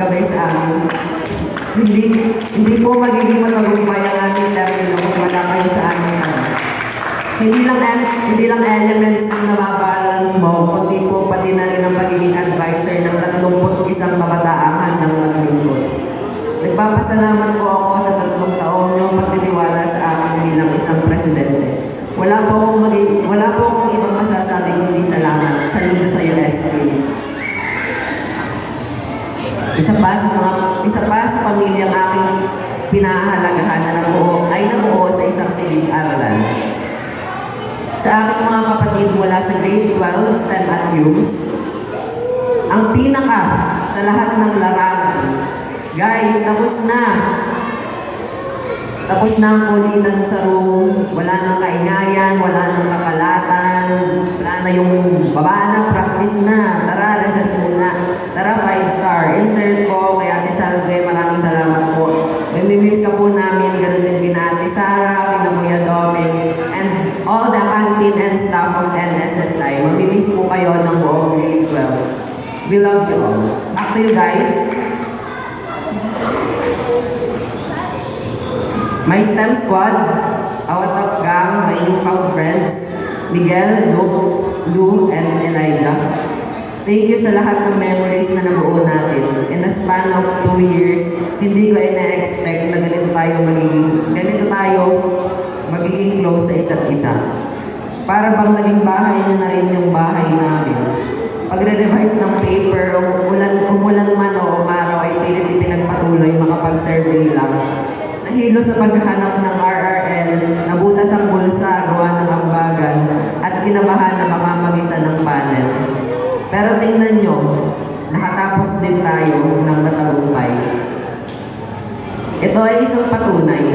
Gabay sa amin. Hindi po magiging matagumpay ang ating termino kung wala kayo sa amin. Hindi lang elements ang nababalance mo, kundi po pati na rin ang pagiging advisor ng 31 kabataan ng maglingkod. Nagpapasalamat po ako sa 3 taon niyong pagtitiwala sa akin bilang isang presidente. Wala po akong ibang masasabi kundi salamat. Saludo sa USK. Isa pa sa pamilyang aking pinahahalagahan na nabuo sa isang silid-aralan. Sa aking mga kapatid mula sa grade 12, STEM at UMS, ang pinaka sa lahat ng larangan. Guys, tapos na. Tapos na ang kulitan sa room, wala nang kaingayan, wala nang kakalatan, wala na yung baba na, practice na, tara, recess muna, tara, 5-star. Insert po kay Ate Salve, maraming salamat po. Mamimiss ka po namin, ganun din kina Ate Sara, kina Kuya Doming, and all the canteen and staff of NSSI. Mamimiss po kayo ng buong grade 12. We love you all. Back to you guys. My STEM squad, our top gang, my newfound friends, Miguel, Lou, and Elijah. Thank you sa lahat ng memories na nabuo natin. In a span of 2 years, hindi ko ina-expect na ganito tayo magiging close sa isa't isa. Para bang naging bahay nyo na rin yung bahay namin. Pagre-revise ng paper, umulan man o umaraw ay pilit ipinagpatuloy makapag-survey lang. Nahilo sa paghahanap ng RRL, nabutas ang bulsa, gawa ng ambagan, at kinabahan na makamagisa ng panel. Pero tingnan nyo, nakatapos din tayo ng matagumpay. Ito ay isang patunay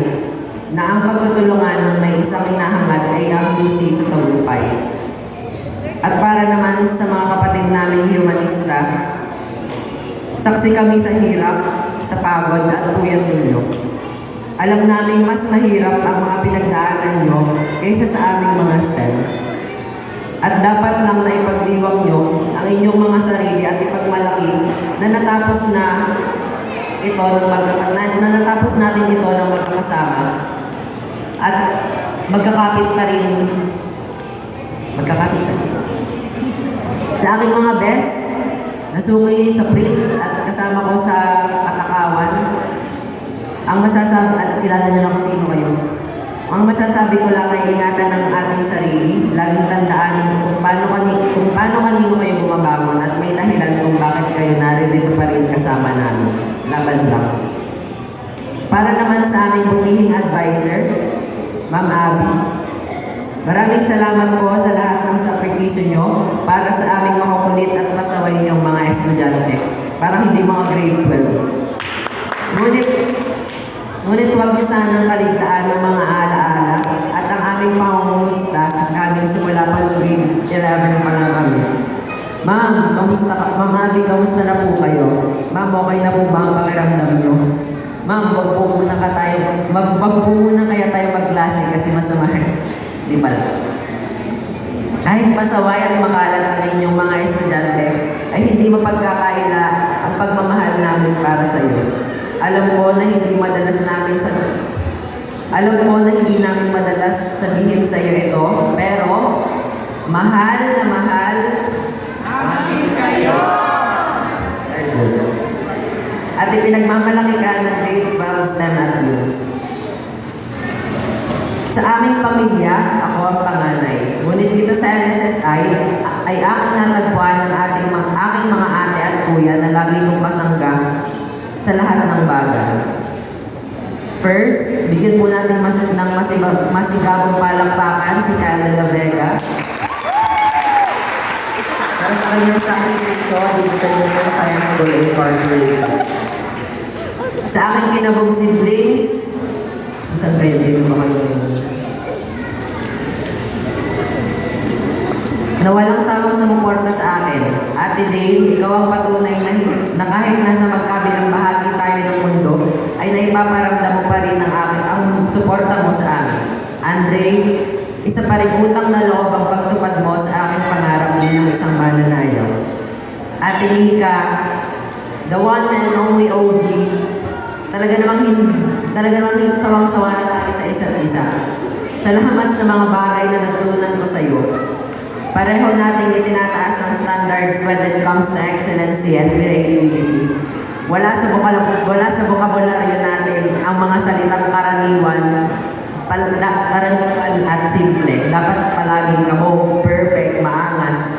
na ang pagtutulungan ng may isang hinahangad ay ang susi sa tagumpay. At para naman sa mga kapatid naming humanista, saksi kami sa hirap, sa pagod at puyat ninyo. Alam namin mas mahirap ang mga pinagdaanan nyo kaysa sa aming mga STEM. At dapat lang na ipagdiwang nyo ang inyong mga sarili at ipagmalaki na natapos natin ito ng magkakasama at magkakapit na rin. Sa aking mga best, nasungay sa print at kasama ko sa katakawan, ang masasabi, at kilala nyo na kung sino kayo. Ang masasabi ko lang ay ingatan ng ating sarili, laging tandaan kung paano kanino kayo bumabangon at may dahilan kung bakit kayo naririto pa rin kasama namin. Laban lang. Para naman sa aming butihing advisor, Ma'am Abby, maraming salamat po sa lahat ng sakripisyo nyo para sa aming makukulit at masaway niyong mga estudyante. Parang hindi mga grade 12. Ngunit huwag niyo sanang kaligtaan ng mga alaala at ang aming pangungumusta namin simula pa ng grade 11 pa lang kami. Ma'am, Ma'am Abby, kamusta na po kayo? Ma'am, okay na po ba ang pakiramdam niyo? Ma'am, wag po muna kaya tayo magklase kasi masama. Di pala. Kahit masaway at makalat ang inyong mga estudyante, ay hindi mapagkakaila ang pagmamahal namin para sa iyo. Alam ko na hindi namin madalas sabihin sa iyo ito, pero mahal na mahal namin kayo. At ipinagmamalaki ka ng grade 12 STEM at UMS. Sa aming pamilya, ako ang panganay. Ngunit dito sa NSSI, ay aking natagpuan ng aking mga ate at kuya na lagi kong kasangga sa lahat ng bagay. First, bigyan po natin ng masigabong palakpakan si Kyle de la Vega. Para sa kanyang sakripisyo dito sa Union Science School Incorporated. Sa aking kinabog siblings, saan kayo dito ba kayo? Na walang samang sumuporta sa akin. Ate Dane, ikaw ang patunay na kahit nasa magkabilang bahagi tayo ng mundo, ay naipaparamdam mo pa rin ang suporta mo sa amin. Andre, isa pa rin utang na loob ang pagtupad mo sa aking pangarap din ng isang mananayaw. Ate Mika, the one and only OG. Talaga namang hindi sawang-sawa na tayo sa isa't isa. Salamat sa mga bagay na natutunan ko sa iyo. Pareho nating itinataas ang standards when it comes to excellency and creativity. Wala sa bokabularyo natin ang mga salitang karaniwan at simple. Dapat palaging kabog, perfect, maangas.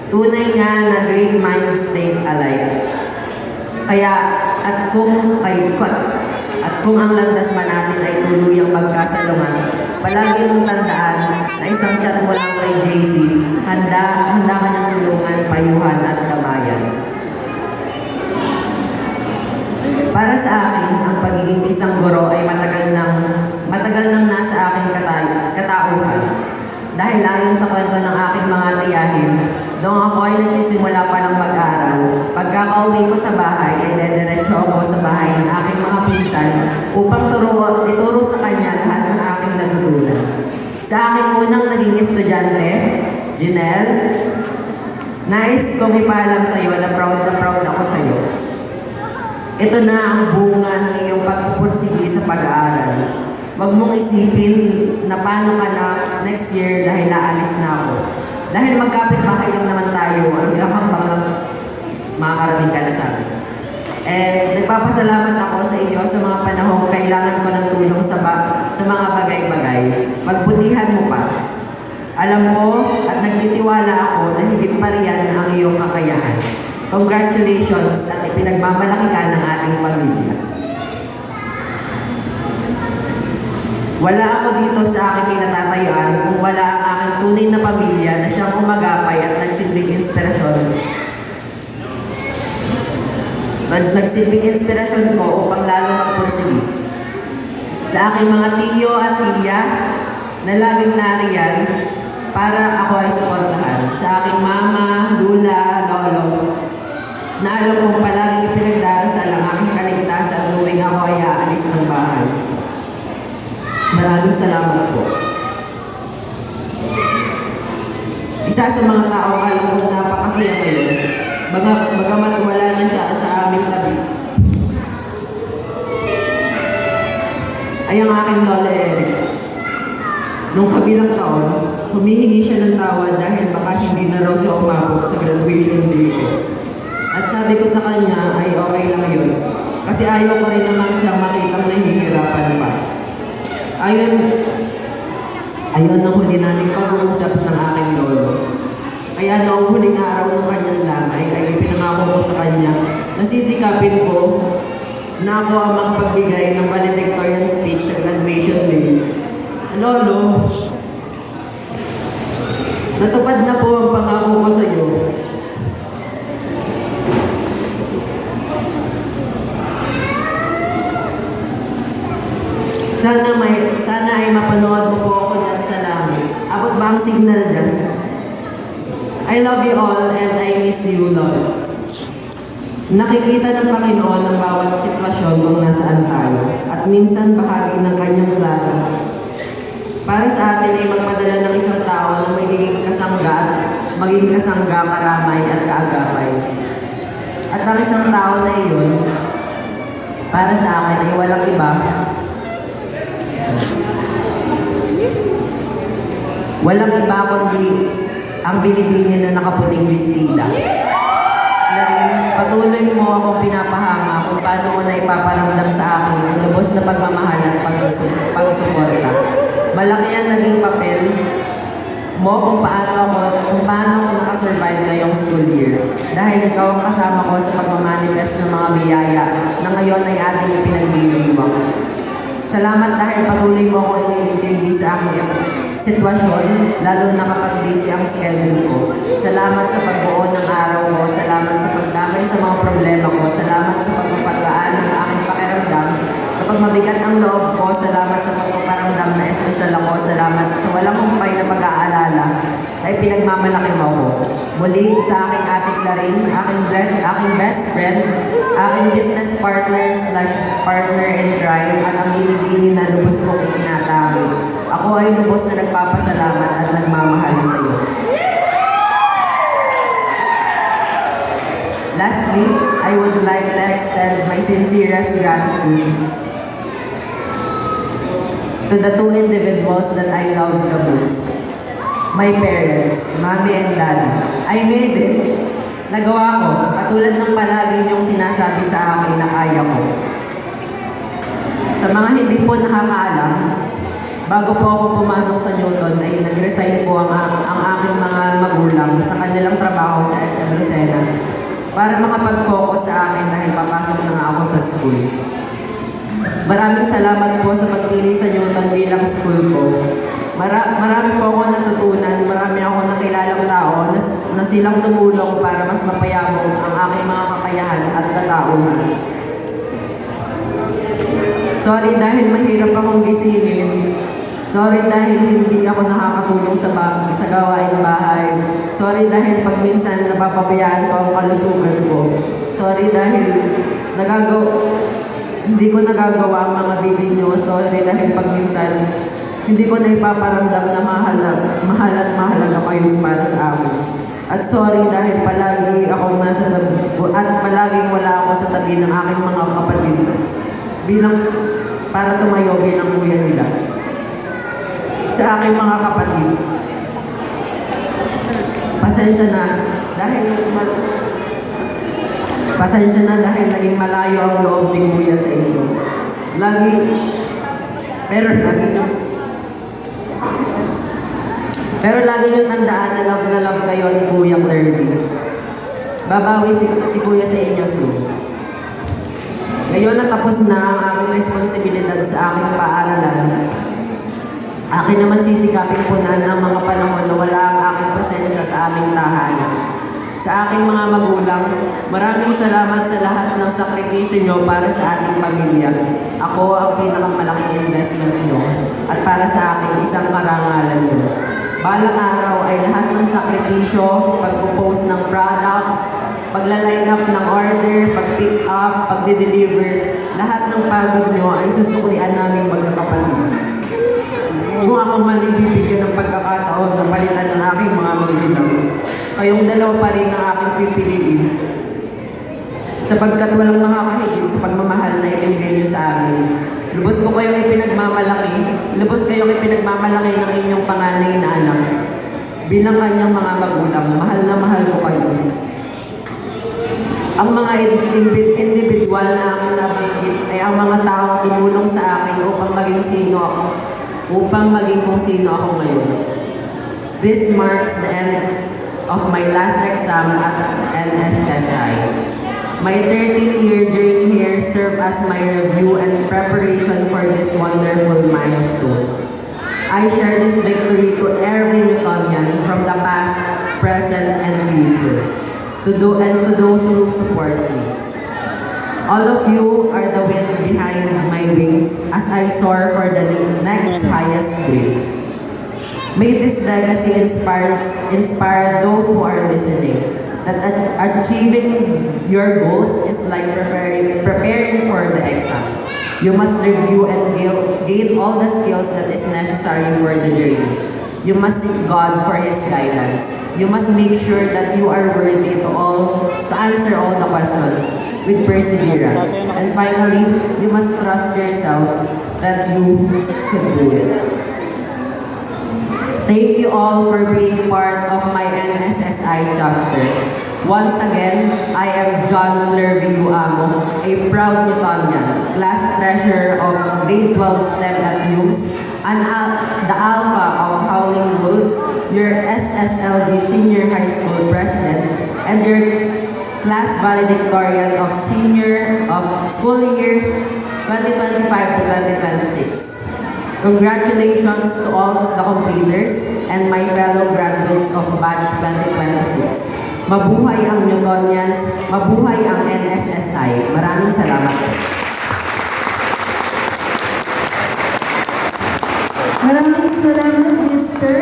Tunay nga na great minds think alike. Kaya, at kung ang landas man natin ay tuluyang magkasalungan, palagi mong tandaan na isang chat mo lang kay JC, handa ka ng tulungan, payuhan at damayan. Para sa akin, ang pagiging isang guro ay matagal nang nasa aking katauhan. Dahil ayon sa kwento ng aking mga tiyahin, noong ako ay nagsisimula pa ng mag-aral, pagkakauwi ko sa bahay ay dediretso ako sa bahay ng aking mga pinsan upang ituro sa kanya lahat ng aking natutunan. Sa aking unang naging estudyante, Janelle, nais kong ipaalam sa iyo na proud ako sa iyo. Ito na ang bunga ng iyong pagpupursige sa pag-aaral. Huwag mong isipin na paano ka na next year dahil naalis na ako. Dahil magkapit-bahay lang naman tayo, ang kakambang lang makakarating ka na sa akin. Nagpapasalamat ako sa iyo sa mga panahong kailangan ko ng tulong sa mga bagay-bagay. Magbutihan mo pa. Alam ko at nagtitiwala ako na higit pa riyan ang iyong kakayahan. Congratulations at ipinagmamalaki ka ng ating pamilya. Wala ako dito sa aking kinatatayuan kung wala ang aking tunay na pamilya na siyang umagapay at nagsilbing inspirasyon. Nagsilbing inspirasyon ko upang lalo magpursige. Sa aking mga tiyo at tiya na laging nariyan para ako ay suportahan. Sa aking mama, lula, lolo, na alam kong palaging ipinagdarasal ang aking kaligtasan tuwing ako ay aalis ng bahay. Maraming salamat po. Isa sa mga taong alam kong napakasaya ngayon, bagamat wala na siya sa aming tabi, ay ang aking lola Eric. Noong kabilang taon, humihingi siya ng tawad dahil baka hindi na raw siya umabot sa graduation day ko. At sabi ko sa kanya ay okay lang yun. Kasi ayaw ko rin naman siyang makitang nahihirapan pa. Ayun ang huli namin pag-uusap ng aking lolo. Kaya noong huling araw ng kanyang lamay ay ipinangako ko sa kanya na sisikapin ko na ako ang makapagbigay ng valedictorian speech sa graduation day. Lolo, natupad na po ang pangako ko sa iyo. Sana ay mapanood mo po ako dyan sa langit. Abot ba ang signal dyan? I love you all and I miss you, Lord. Nakikita ng Panginoon ang bawat sitwasyon kung nasaan tayo at minsan bahagi ng kanyang plano. Para sa atin ay magpadala ng isang tao na magiging kasangga, karamay at kaagapay. At ang isang tao na iyon, para sa akin ay walang iba. Walang iba kundi ang binibini na nakaputing bestida. Na rin, patuloy mo akong pinapahanga kung paano mo na ipaparamdam sa akin ang lubos na pagmamahal at pagsuporta. Malaki ang naging papel mo kung paano ako nakasurvive ngayong school year. Dahil ikaw ang kasama ko sa pagmamanifest ng mga biyaya na ngayon ay ating ipinagliliwang. Salamat dahil patuloy mo ako iniintindi sa aking sitwasyon, lalo na kapag busy ang schedule ko. Salamat sa pagbuo ng araw ko, salamat sa pagdamay sa mga problema ko, salamat sa pagpapagaan ng aking pakiramdam. Kapag mabigat ang loob ko, salamat sa pagpaparamdam na espesyal ako, salamat sa walang humpay na pag-aalala ay pinagmamalaki mo ako. Muli sa aking ate Clarin, aking best friend, aking business partner in crime, at ang binibini na lubos kong itinatago. Ako ay lubos na nagpapasalamat at nagmamahal sa iyo. Lastly, I would like to extend my sincerest gratitude to the two individuals that I love the most. My parents, mommy and daddy. I made it. Nagawa ko, katulad ng palagi niyong sinasabi sa akin na kaya ko. Sa mga hindi po nakakaalam, bago po ako pumasok sa Newton ay nag-resign po ang aking mga magulang sa kanilang trabaho sa SM Lucena para makapag-focus sa akin dahil papasok na nga ako sa school. Maraming salamat po sa pagpili sa Newton bilang school ko. Marami po ako natutunan, marami ako nakilalang tao na silang tumulong para mas mapayabong ang aking mga kakayahan at katauhan. Sorry dahil mahirap akong gisingin. Sorry dahil hindi ako nakakatulong sa gawain bahay. Sorry dahil pag minsan napapabayaan ko ang kalusugan ko. Sorry dahil hindi ko nagagawa ang mga bibig nyo. Sorry dahil pag minsan hindi ko na ipaparamdam na mahal at mahalaga kayo para sa amin. At sorry dahil palagi akong nasa at palaging wala ako sa tabi ng aking mga kapatid para tumayo bilang kuya nila. Sa aking mga kapatid, pasensya na dahil naging malayo ang loob ni kuya sa inyo. Pero lagi niyong tandaan na love kayo ni Kuya Clervy. Babawi si Kuya sa inyo soon. Ngayon natapos na ang aming responsibilidad sa aking paaralan. Akin naman sisikapin po na ang mga panahon na wala ang aking presensya sa aming tahanan. Sa aking mga magulang, maraming salamat sa lahat ng sakripisyo nyo para sa ating pamilya. Ako ang pinakamalaking investment nyo at para sa akin isang karangalan nyo. Balang araw ay lahat ng sakripisyo, pagpo-post ng products, pagla-line up ng order, pag-pick up, pagde-deliver, lahat ng pagod nyo ay susuklian namin magkakapatid. Kung ako man ibibigyan ng pagkakataon na palitan ng aking mga magulang, kayong dalawa pa rin ang aking pipiliin. Sapagkat walang makakahigit sa pagmamahal na ibinigay niyo sa amin. Lubos kayong ipinagmamalaki ng inyong panganay na anak. Bilang kanyang mga magulang, mahal na mahal ko kayo. Ang mga individual na aking nabanggit ay ang mga taong tumulong sa akin upang maging kung sino ako ngayon. This marks the end of my last exam at NSSI. My 13th-year journey here served as my review and preparation for this wonderful milestone. I share this victory to every Newtonian from the past, present, and future, to those who support me. All of you are the wind behind my wings as I soar for the next highest dream. May this legacy inspire those who are listening that achieving your goals is like preparing for the exam. You must review and gain all the skills that is necessary for the journey. You must seek God for His guidance. You must make sure that you are worthy to answer all the questions with perseverance. And finally, you must trust yourself that you can do it. Thank you all for being part of my NSSI chapter. Once again, I am John Clervy Uamo, a proud Newtonian, class treasurer of grade 12 STEM at UMS, and the alpha of Howling Wolves, your SSLG Senior High School President, and your class valedictorian of school year 2025 to 2026. Congratulations to all the completers and my fellow graduates of batch 2026. Mabuhay ang Newtonians, mabuhay ang NSSI. Maraming salamat. Maraming salamat, Mr.